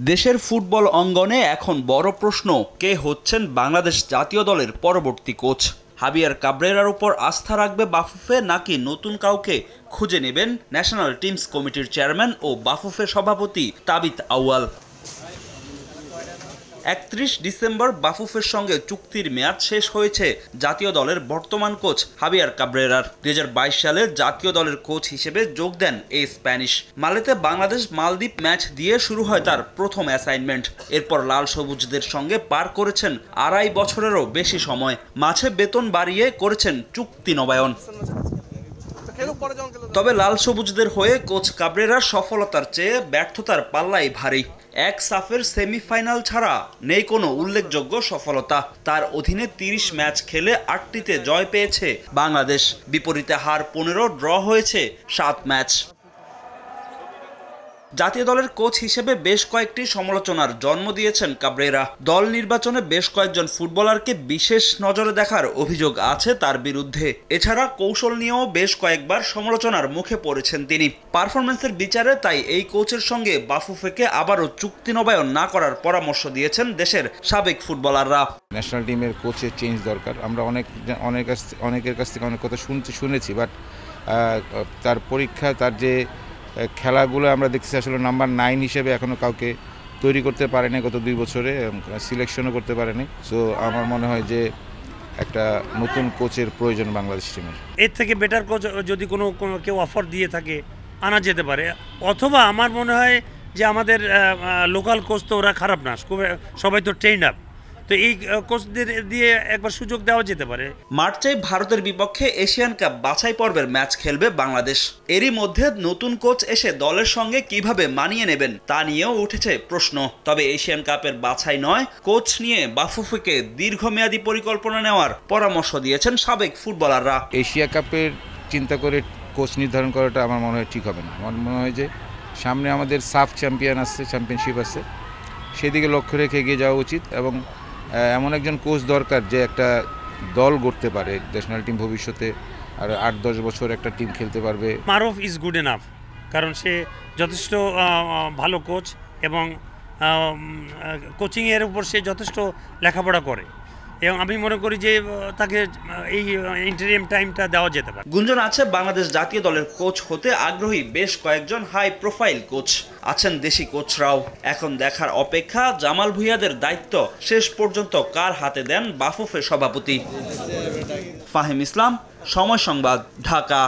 দেশের ফুটবল অঙ্গনে এখন বড় প্রশ্ন, কে হচ্ছেন বাংলাদেশ জাতীয় দলের পরবর্তী কোচ। হাবিয়ার কাবরেরার উপর আস্থা রাখবে বাফুফে, নাকি নতুন কাউকে খুঁজে নেবেন ন্যাশনাল টিমস কমিটির চেয়ারম্যান ও বাফুফে সভাপতি তাবিত আউয়াল। 31 ডিসেম্বর বাফুফের সঙ্গে চুক্তির মেয়াদ শেষ হয়েছে জাতীয় দলের বর্তমান কোচ হাবিয়ার কাবরেরার। 2022 সালে জাতীয় দলের কোচ হিসেবে যোগ দেন এই স্প্যানিশ। মালেতে বাংলাদেশ মালদ্বীপ ম্যাচ দিয়ে শুরু হয় তার প্রথম অ্যাসাইনমেন্ট। এরপর লাল সবুজদের সঙ্গে পার করেছেন 2.5 বছরেরও বেশি সময়। মাঝে বেতন বাড়িয়ে করেছেন চুক্তি নবায়ন। তবে লাল সবুজদের হয়ে কোচ কাবরেরার সফলতার চেয়ে ব্যর্থতার পাল্লাই ভারী। এক সাফের সেমিফাইনাল ছাড়া নেই কোনো উল্লেখযোগ্য সফলতা। তার অধীনে 30 ম্যাচ খেলে 8টিতে জয় পেয়েছে বাংলাদেশ, বিপরীতে হার 15, ড্র হয়েছে 7 ম্যাচ। জাতীয় দলের কোচ হিসেবে বেশ কয়েকটি সমালোচনার জন্ম দিয়েছেন কাবরেরা। দল নির্বাচনে বেশ কয়েকজন ফুটবলারকে বিশেষ নজরে দেখার অভিযোগ আছে তার বিরুদ্ধে। এছাড়া কৌশল নিয়েও বেশ কয়েকবার সমালোচনার মুখে পড়েছেন তিনি। পারফরম্যান্সের বিচারে তাই এই কোচের সঙ্গে বাফুফেকে আবারও চুক্তি নবায়ন না করার পরামর্শ দিয়েছেন দেশের সাবেক ফুটবলাররা। ন্যাশনাল টিমের কোচের চেঞ্জ দরকার। আমরা অনেকের কাছ থেকে অনেক কথা শুনেছি, বাট তার পরীক্ষা, তার যে খেলাগুলো আমরা দেখছি, আসলে নাম্বার 9 হিসেবে এখনও কাউকে তৈরি করতে পারেনি গত 2 বছরে, সিলেকশনও করতে পারেনি। সো আমার মনে হয় যে একটা নতুন কোচের প্রয়োজন বাংলাদেশ টিমের। এর থেকে বেটার কোচ যদি কোনো কেউ অফার দিয়ে থাকে আনা যেতে পারে, অথবা আমার মনে হয় যে আমাদের লোকাল কোচ তো ওরা খারাপ না, সবাই তো ট্রেন্ড আপ, তো এই কোচদের দিয়ে একবার সুযোগ দেওয়া যেতে পারে। মার্চে ভারতের বিপক্ষে এশিয়ান কাপ বাছাই পর্বের ম্যাচ খেলবে বাংলাদেশ। এরই মধ্যে নতুন কোচ এসে দলের সঙ্গে কিভাবে মানিয়ে নেবেন তা নিয়েও উঠেছে প্রশ্ন। তবে এশিয়ান কাপের বাছাই নয়, কোচ নিয়ে বাফুফেকে দীর্ঘমেয়াদী পরিকল্পনা নেওয়ার পরামর্শ দিয়েছেন সাবেক ফুটবলাররা। এশিয়া কাপের চিন্তা করে কোচ নির্ধারণ করাটা আমার মনে হয় ঠিক হবে না। আমার মনে হয় যে সামনে আমাদের সাফ চ্যাম্পিয়নশিপ আছে, সেদিকে লক্ষ্য রেখে এগিয়ে যাওয়া উচিত, এবং এমন একজন কোচ দরকার যে একটা দল গড়তে পারে। ন্যাশনাল টিম ভবিষ্যতে আর 8-10 বছর একটা টিম খেলতে পারবে। মারুফ ইজ গুড এনাফ, কারণ সে যথেষ্ট ভালো কোচ, এবং কোচিংয়ের উপর সে যথেষ্ট লেখাপড়া করে, এবং আমি মনে করি যে তাকে এই ইন্টারিম টাইমটা দেওয়া যেতে পারে। গুঞ্জন আছে বাংলাদেশ জাতীয় দলের কোচ হতে আগ্রহী বেশ কয়েকজন হাই প্রোফাইল কোচ আছেন, দেশি কোচরাও। এখন দেখার অপেক্ষা জামাল ভুঁইয়াদের দায়িত্ব শেষ পর্যন্ত কার হাতে দেন বাফুফে সভাপতি। ফাহিম ইসলাম, সময় সংবাদ, ঢাকা।